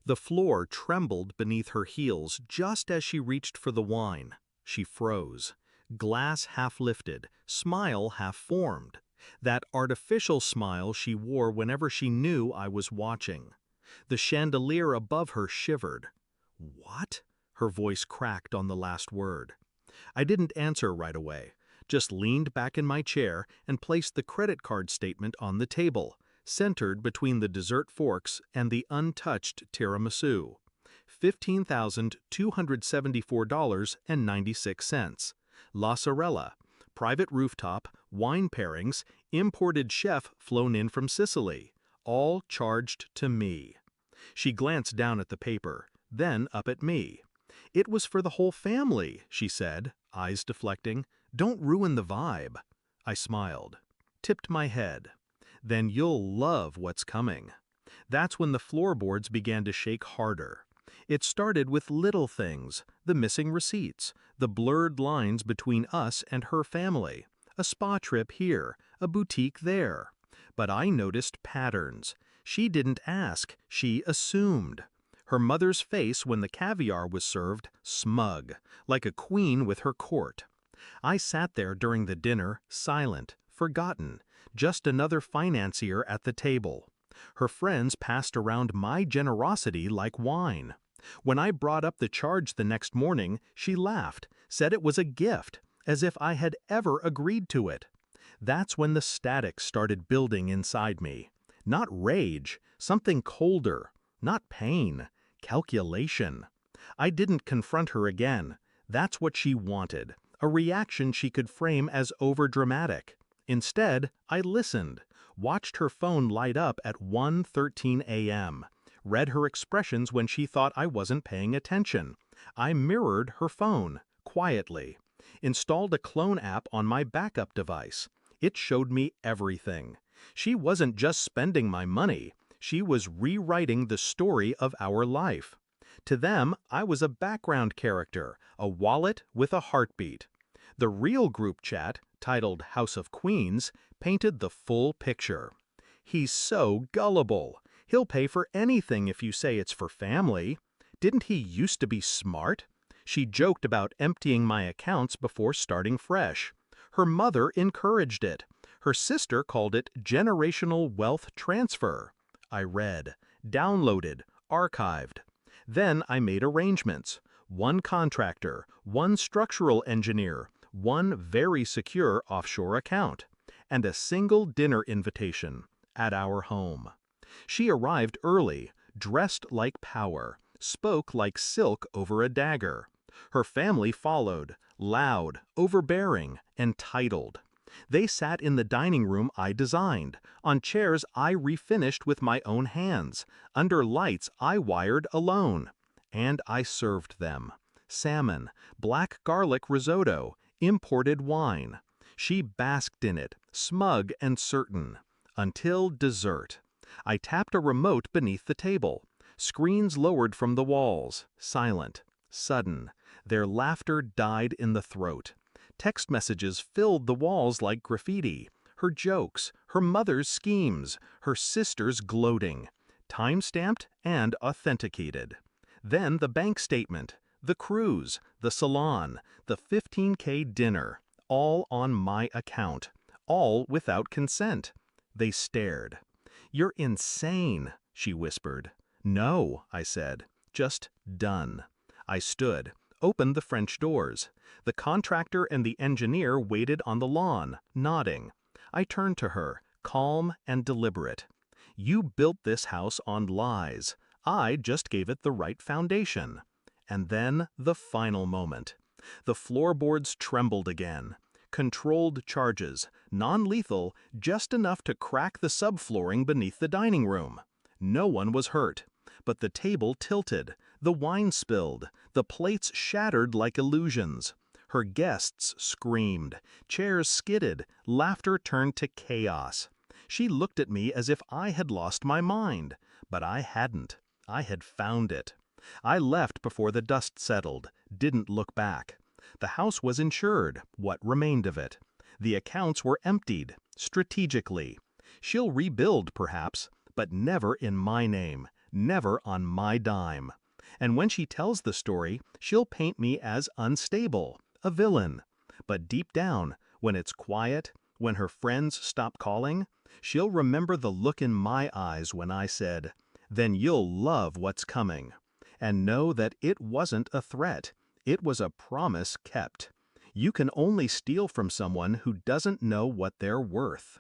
The floor trembled beneath her heels just as she reached for the wine. She froze. Glass half lifted, smile half formed. That artificial smile she wore whenever she knew I was watching. The chandelier above her shivered. "What?" Her voice cracked on the last word. I didn't answer right away, just leaned back in my chair and placed the credit card statement on the table, centered between the dessert forks and the untouched tiramisu. $15,274.96. La Sorella, private rooftop, wine pairings, imported chef flown in from Sicily, all charged to me. She glanced down at the paper, then up at me. "It was for the whole family," she said, eyes deflecting. "Don't ruin the vibe." I smiled, tipped my head. "Then you'll love what's coming." That's when the floorboards began to shake harder. It started with little things, the missing receipts, the blurred lines between us and her family, a spa trip here, a boutique there. But I noticed patterns. She didn't ask, she assumed. Her mother's face when the caviar was served, smug, like a queen with her court. I sat there during the dinner, silent, forgotten, just another financier at the table. Her friends passed around my generosity like wine. When I brought up the charge the next morning, she laughed, said it was a gift, as if I had ever agreed to it. That's when the static started building inside me. Not rage, something colder. Not pain, calculation. I didn't confront her again. That's what she wanted, a reaction she could frame as overdramatic. Instead, I listened, watched her phone light up at 1:13 a.m., read her expressions when she thought I wasn't paying attention. I mirrored her phone, quietly. Installed a clone app on my backup device. It showed me everything. She wasn't just spending my money. She was rewriting the story of our life. To them, I was a background character, a wallet with a heartbeat. The real group chat, titled House of Queens, painted the full picture. "He's so gullible. He'll pay for anything if you say it's for family. Didn't he used to be smart?" She joked about emptying my accounts before starting fresh. Her mother encouraged it. Her sister called it generational wealth transfer. I read, downloaded, archived. Then I made arrangements. One contractor, one structural engineer, one very secure offshore account, and a single dinner invitation at our home. She arrived early, dressed like power, spoke like silk over a dagger. Her family followed, loud, overbearing, entitled. They sat in the dining room I designed, on chairs I refinished with my own hands, under lights I wired alone. And I served them. Salmon, black garlic risotto, imported wine. She basked in it, smug and certain. Until dessert. I tapped a remote beneath the table. Screens lowered from the walls, silent, sudden. Their laughter died in the throat. Text messages filled the walls like graffiti. Her jokes, her mother's schemes, her sister's gloating. Time-stamped and authenticated. Then the bank statement, the cruise, the salon, the $15K dinner, all on my account, all without consent. They stared. "You're insane," she whispered. "No," I said, "just done." I stood, opened the French doors. The contractor and the engineer waited on the lawn, nodding. I turned to her, calm and deliberate. "You built this house on lies. I just gave it the right foundation." And then the final moment. The floorboards trembled again. Controlled charges, non-lethal, just enough to crack the subflooring beneath the dining room. No one was hurt. But the table tilted, the wine spilled, the plates shattered like illusions. Her guests screamed, chairs skidded, laughter turned to chaos. She looked at me as if I had lost my mind, but I hadn't. I had found it. I left before the dust settled, didn't look back. The house was insured, what remained of it. The accounts were emptied, strategically. She'll rebuild, perhaps, but never in my name, Never on my dime. And when she tells the story, she'll paint me as unstable, a villain. But deep down, when it's quiet, when her friends stop calling, she'll remember the look in my eyes when I said, "Then you'll love what's coming." And know that it wasn't a threat. It was a promise kept. You can only steal from someone who doesn't know what they're worth.